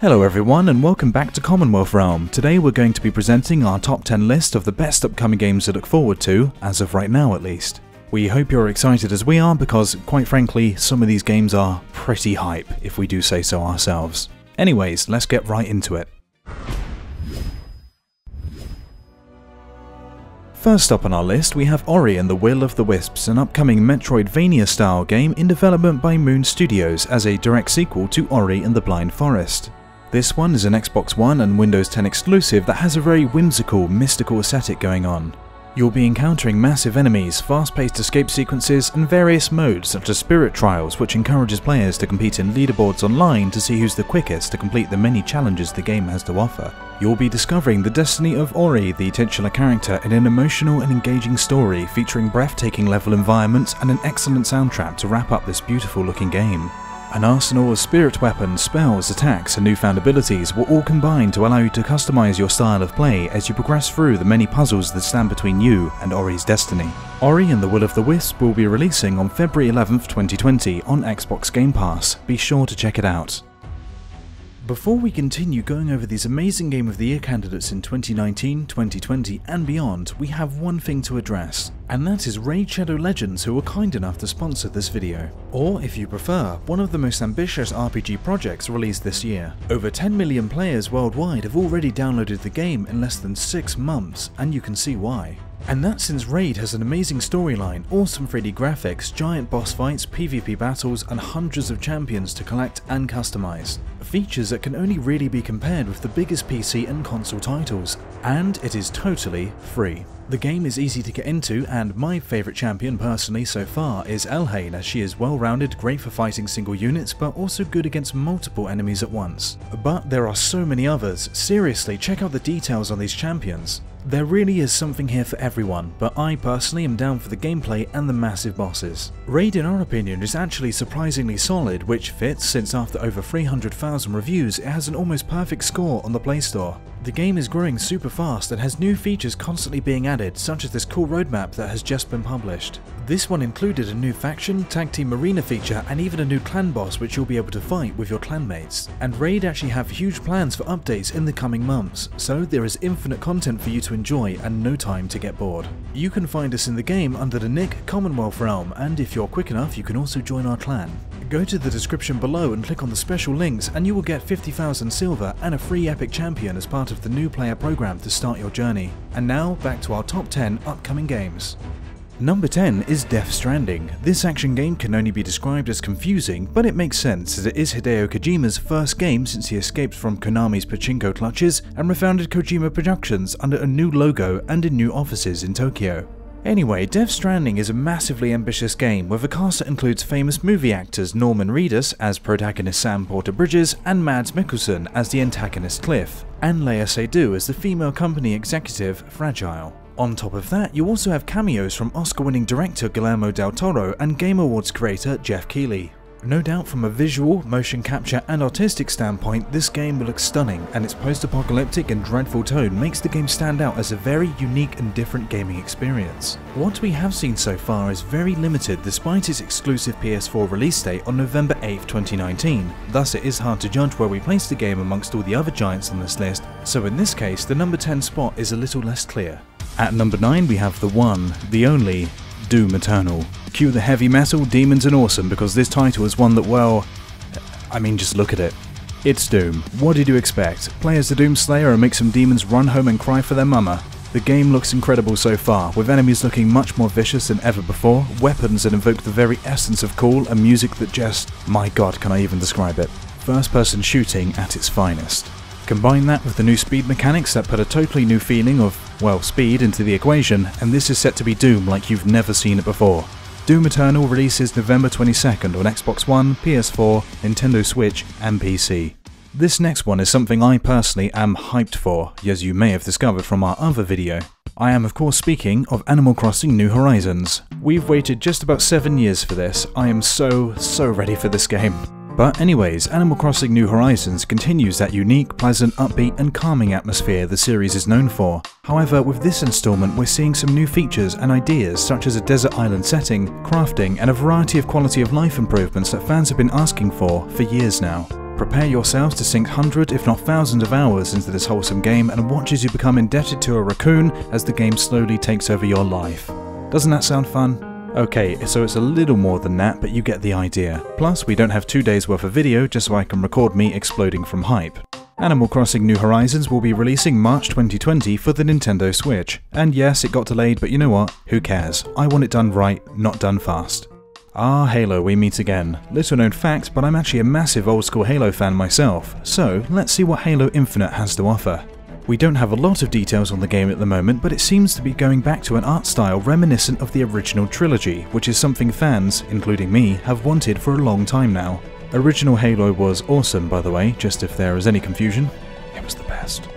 Hello everyone and welcome back to Commonwealth Realm. Today we're going to be presenting our top 10 list of the best upcoming games to look forward to, as of right now at least. We hope you're excited as we are because, quite frankly, some of these games are pretty hype, if we do say so ourselves. Anyways, let's get right into it. First up on our list, we have Ori and the Will of the Wisps, an upcoming Metroidvania-style game in development by Moon Studios as a direct sequel to Ori and the Blind Forest. This one is an Xbox One and Windows 10 exclusive that has a very whimsical, mystical aesthetic going on. You'll be encountering massive enemies, fast-paced escape sequences, and various modes such as Spirit Trials, which encourages players to compete in leaderboards online to see who's the quickest to complete the many challenges the game has to offer. You'll be discovering the destiny of Ori, the titular character, in an emotional and engaging story featuring breathtaking level environments and an excellent soundtrack to wrap up this beautiful looking game. An arsenal of spirit weapons, spells, attacks and newfound abilities will all combine to allow you to customize your style of play as you progress through the many puzzles that stand between you and Ori's destiny. Ori and the Will of the Wisp will be releasing on February 11th, 2020 on Xbox Game Pass. Be sure to check it out. Before we continue going over these amazing Game of the Year candidates in 2019, 2020 and beyond, we have one thing to address, and that is Raid Shadow Legends, who were kind enough to sponsor this video. Or, if you prefer, one of the most ambitious RPG projects released this year. Over 10 million players worldwide have already downloaded the game in less than 6 months, and you can see why. And that's since Raid has an amazing storyline, awesome 3D graphics, giant boss fights, PvP battles, and hundreds of champions to collect and customize. Features that can only really be compared with the biggest PC and console titles, and it is totally free. The game is easy to get into, and my favourite champion personally so far is Elhain, as she is well-rounded, great for fighting single units, but also good against multiple enemies at once. But there are so many others. Seriously, check out the details on these champions. There really is something here for everyone, but I personally am down for the gameplay and the massive bosses. Raid, in our opinion, is actually surprisingly solid, which fits since after over 300,000 reviews it has an almost perfect score on the Play Store. The game is growing super fast and has new features constantly being added, such as this cool roadmap that has just been published. This one included a new faction, tag team arena feature, and even a new clan boss which you'll be able to fight with your clanmates. And Raid actually have huge plans for updates in the coming months, so there is infinite content for you to enjoy and no time to get bored. You can find us in the game under the nick Commonwealth Realm, and if you're quick enough you can also join our clan. Go to the description below and click on the special links and you will get 50,000 silver and a free epic champion as part of the new player program to start your journey. And now back to our top 10 upcoming games. Number 10 is Death Stranding. This action game can only be described as confusing, but it makes sense as it is Hideo Kojima's first game since he escaped from Konami's pachinko clutches and refounded Kojima Productions under a new logo and in new offices in Tokyo. Anyway, Death Stranding is a massively ambitious game with a cast that includes famous movie actors Norman Reedus as protagonist Sam Porter-Bridges and Mads Mikkelsen as the antagonist Cliff, and Lea Seydoux as the female company executive Fragile. On top of that, you also have cameos from Oscar-winning director Guillermo del Toro and Game Awards creator Jeff Keighley. No doubt from a visual, motion capture and artistic standpoint, this game will look stunning, and its post-apocalyptic and dreadful tone makes the game stand out as a very unique and different gaming experience. What we have seen so far is very limited despite its exclusive PS4 release date on November 8, 2019, thus it is hard to judge where we place the game amongst all the other giants on this list, so in this case the number 10 spot is a little less clear. At number 9 we have the one, the only, Doom Eternal. Cue the heavy metal, demons and awesome, because this title is one that, well, I mean just look at it. It's Doom. What did you expect? Play as the Doomslayer and make some demons run home and cry for their mama? The game looks incredible so far, with enemies looking much more vicious than ever before, weapons that invoke the very essence of cool, and music that just, my god, can I even describe it? First person shooting at its finest. Combine that with the new speed mechanics that put a totally new feeling of, well, speed into the equation, and this is set to be Doom like you've never seen it before. Doom Eternal releases November 22nd on Xbox One, PS4, Nintendo Switch and PC. This next one is something I personally am hyped for, as you may have discovered from our other video. I am of course speaking of Animal Crossing New Horizons. We've waited just about 7 years for this. I am so ready for this game. But anyways, Animal Crossing New Horizons continues that unique, pleasant, upbeat and calming atmosphere the series is known for. However, with this installment we're seeing some new features and ideas such as a desert island setting, crafting and a variety of quality of life improvements that fans have been asking for years now. Prepare yourselves to sink hundreds if not thousands of hours into this wholesome game and watch as you become indebted to a raccoon as the game slowly takes over your life. Doesn't that sound fun? Okay, so it's a little more than that, but you get the idea. Plus, we don't have 2 days worth of video just so I can record me exploding from hype. Animal Crossing New Horizons will be releasing March 2020 for the Nintendo Switch. And yes, it got delayed, but you know what? Who cares? I want it done right, not done fast. Ah, Halo, we meet again. Little known fact, but I'm actually a massive old school Halo fan myself, so let's see what Halo Infinite has to offer. We don't have a lot of details on the game at the moment, but it seems to be going back to an art style reminiscent of the original trilogy, which is something fans, including me, have wanted for a long time now. Original Halo was awesome, by the way, just if there is any confusion. It was the best.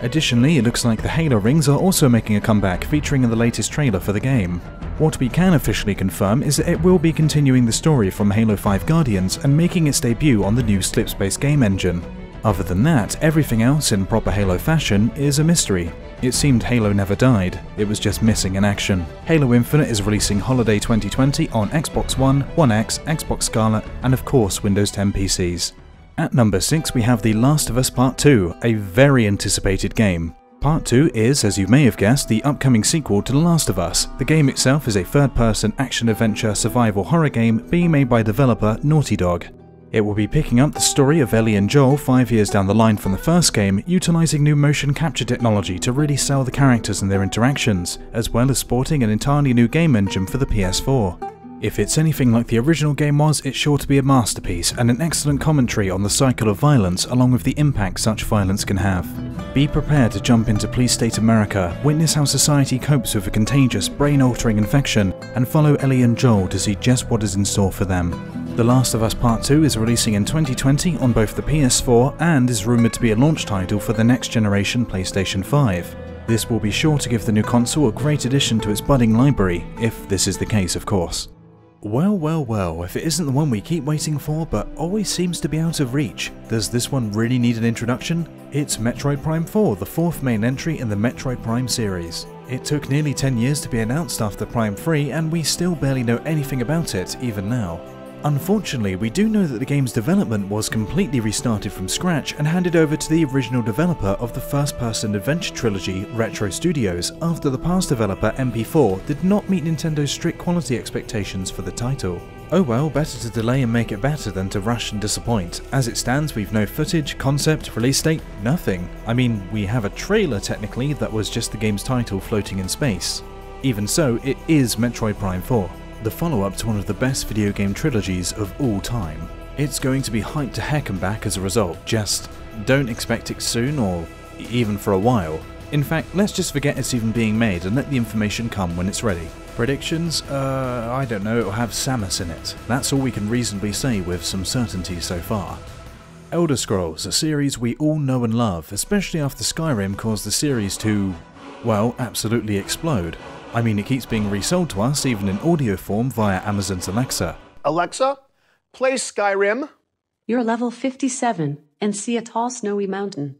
Additionally, it looks like the Halo rings are also making a comeback, featuring in the latest trailer for the game. What we can officially confirm is that it will be continuing the story from Halo 5 Guardians and making its debut on the new Slipspace game engine. Other than that, everything else in proper Halo fashion is a mystery. It seemed Halo never died, it was just missing in action. Halo Infinite is releasing holiday 2020 on Xbox One, One X, Xbox Scarlet, and of course Windows 10 PCs. At number 6 we have The Last of Us Part 2, a very anticipated game. Part 2 is, as you may have guessed, the upcoming sequel to The Last of Us. The game itself is a third-person action-adventure survival horror game being made by developer Naughty Dog. It will be picking up the story of Ellie and Joel 5 years down the line from the first game, utilising new motion capture technology to really sell the characters and their interactions, as well as sporting an entirely new game engine for the PS4. If it's anything like the original game was, it's sure to be a masterpiece and an excellent commentary on the cycle of violence along with the impact such violence can have. Be prepared to jump into Police State America, witness how society copes with a contagious, brain-altering infection, and follow Ellie and Joel to see just what is in store for them. The Last of Us Part 2 is releasing in 2020 on both the PS4 and is rumoured to be a launch title for the next generation PlayStation 5. This will be sure to give the new console a great addition to its budding library, if this is the case of course. Well, if it isn't the one we keep waiting for but always seems to be out of reach, does this one really need an introduction? It's Metroid Prime 4, the fourth main entry in the Metroid Prime series. It took nearly 10 years to be announced after Prime 3 and we still barely know anything about it even now. Unfortunately, we do know that the game's development was completely restarted from scratch and handed over to the original developer of the first-person adventure trilogy, Retro Studios, after the past developer MP4 did not meet Nintendo's strict quality expectations for the title. Oh well, better to delay and make it better than to rush and disappoint. As it stands, we've no footage, concept, release date, nothing. I mean, we have a trailer technically that was just the game's title floating in space. Even so, it is Metroid Prime 4. The follow-up to one of the best video game trilogies of all time. It's going to be hyped to heck and back as a result, just don't expect it soon or even for a while. In fact, let's just forget it's even being made and let the information come when it's ready. Predictions? I don't know, it'll have Samus in it. That's all we can reasonably say with some certainty so far. Elder Scrolls, a series we all know and love, especially after Skyrim caused the series to, well, absolutely explode. I mean, it keeps being resold to us, even in audio form via Amazon's Alexa. Alexa, play Skyrim. You're level 57 and see a tall snowy mountain.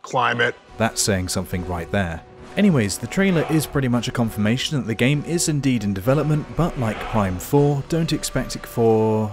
Climb it. That's saying something right there. Anyways, the trailer is pretty much a confirmation that the game is indeed in development, but like Prime 4, don't expect it for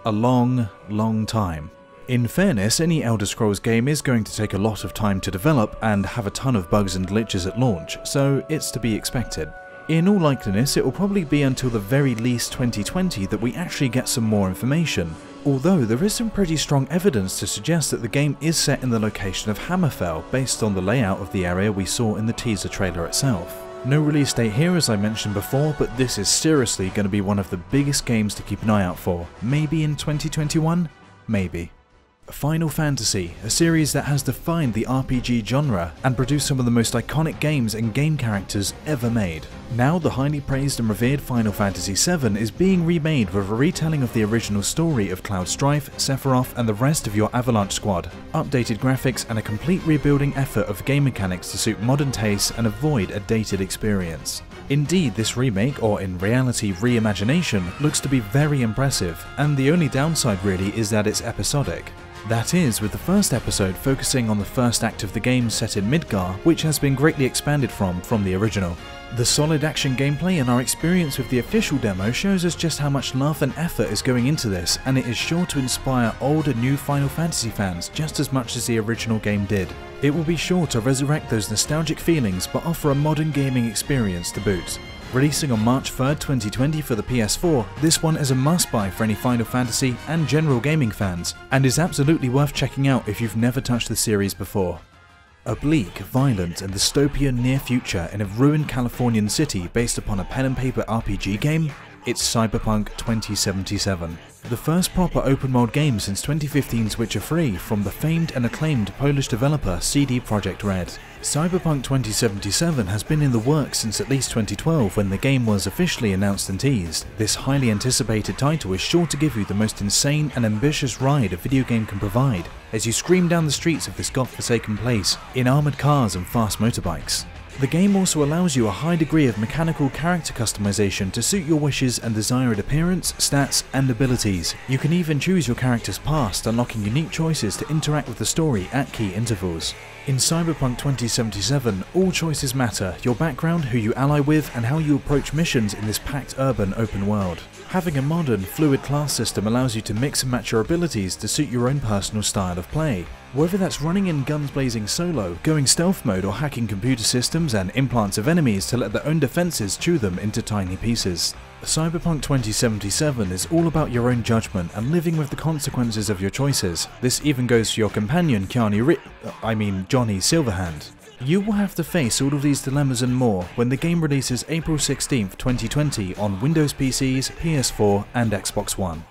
a long time. In fairness, any Elder Scrolls game is going to take a lot of time to develop and have a ton of bugs and glitches at launch, so it's to be expected. In all likeliness, it will probably be until the very least 2020 that we actually get some more information, although there is some pretty strong evidence to suggest that the game is set in the location of Hammerfell based on the layout of the area we saw in the teaser trailer itself. No release date here as I mentioned before, but this is seriously going to be one of the biggest games to keep an eye out for. Maybe in 2021? Maybe. Final Fantasy, a series that has defined the RPG genre and produced some of the most iconic games and game characters ever made. Now the highly praised and revered Final Fantasy VII is being remade with a retelling of the original story of Cloud Strife, Sephiroth and the rest of your Avalanche squad, updated graphics and a complete rebuilding effort of game mechanics to suit modern tastes and avoid a dated experience. Indeed, this remake, or in reality reimagination, looks to be very impressive, and the only downside really is that it's episodic. That is, with the first episode focusing on the first act of the game set in Midgar, which has been greatly expanded from the original. The solid action gameplay and our experience with the official demo shows us just how much love and effort is going into this, and it is sure to inspire old and new Final Fantasy fans just as much as the original game did. It will be sure to resurrect those nostalgic feelings but offer a modern gaming experience to boot. Releasing on March 3rd, 2020 for the PS4, this one is a must-buy for any Final Fantasy and general gaming fans, and is absolutely worth checking out if you've never touched the series before. A bleak, violent and dystopian near future in a ruined Californian city based upon a pen and paper RPG game? It's Cyberpunk 2077. The first proper open world game since 2015's Witcher 3 from the famed and acclaimed Polish developer CD Projekt Red. Cyberpunk 2077 has been in the works since at least 2012 when the game was officially announced and teased. This highly anticipated title is sure to give you the most insane and ambitious ride a video game can provide as you scream down the streets of this godforsaken place in armoured cars and fast motorbikes. The game also allows you a high degree of mechanical character customization to suit your wishes and desired appearance, stats, and abilities. You can even choose your character's past, unlocking unique choices to interact with the story at key intervals. In Cyberpunk 2077, all choices matter: your background, who you ally with, and how you approach missions in this packed urban open world. Having a modern, fluid class system allows you to mix and match your abilities to suit your own personal style of play. Whether that's running in guns blazing solo, going stealth mode, or hacking computer systems and implants of enemies to let their own defenses chew them into tiny pieces. Cyberpunk 2077 is all about your own judgment and living with the consequences of your choices. This even goes for your companion Johnny Silverhand. You will have to face all of these dilemmas and more when the game releases April 16th, 2020 on Windows PCs, PS4 and Xbox One.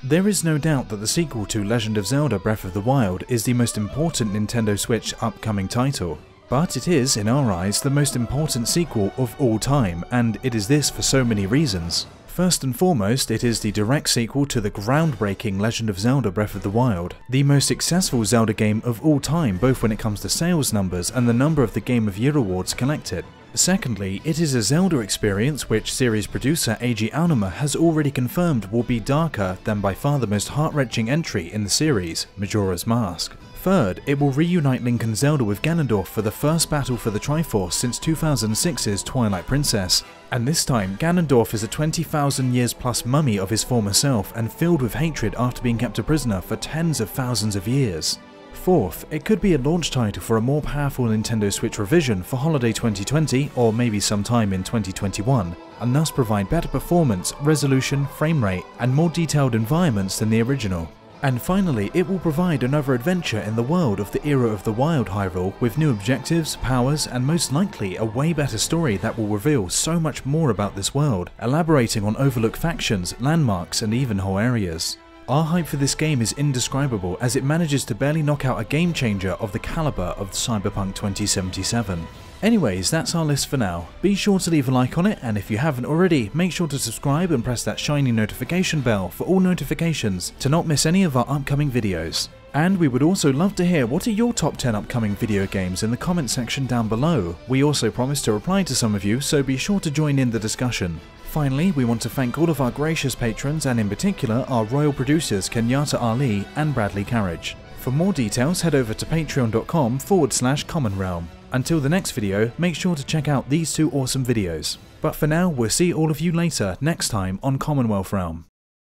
There is no doubt that the sequel to Legend of Zelda Breath of the Wild is the most important Nintendo Switch upcoming title. But it is, in our eyes, the most important sequel of all time, and it is this for so many reasons. First and foremost, it is the direct sequel to the groundbreaking Legend of Zelda Breath of the Wild, the most successful Zelda game of all time both when it comes to sales numbers and the number of the Game of Year awards collected. Secondly, it is a Zelda experience which series producer Eiji Aonuma has already confirmed will be darker than by far the most heart-wrenching entry in the series, Majora's Mask. Third, it will reunite Link and Zelda with Ganondorf for the first battle for the Triforce since 2006's Twilight Princess, and this time Ganondorf is a 20,000 years plus mummy of his former self and filled with hatred after being kept a prisoner for tens of thousands of years. Fourth, it could be a launch title for a more powerful Nintendo Switch revision for holiday 2020 or maybe sometime in 2021, and thus provide better performance, resolution, frame rate, and more detailed environments than the original. And finally, it will provide another adventure in the world of the era of the Wild Hyrule with new objectives, powers, and most likely a way better story that will reveal so much more about this world, elaborating on overlooked factions, landmarks, and even whole areas. Our hype for this game is indescribable as it manages to barely knock out a game changer of the caliber of Cyberpunk 2077. Anyways, that's our list for now. Be sure to leave a like on it, and if you haven't already, make sure to subscribe and press that shiny notification bell for all notifications to not miss any of our upcoming videos. And we would also love to hear what are your top 10 upcoming video games in the comment section down below. We also promise to reply to some of you, so be sure to join in the discussion. Finally, we want to thank all of our gracious patrons and in particular our royal producers Kenyatta Ali and Bradley Carriage. For more details, head over to patreon.com/commonrealm. Until the next video, make sure to check out these two awesome videos. But for now, we'll see all of you later next time on Commonwealth Realm.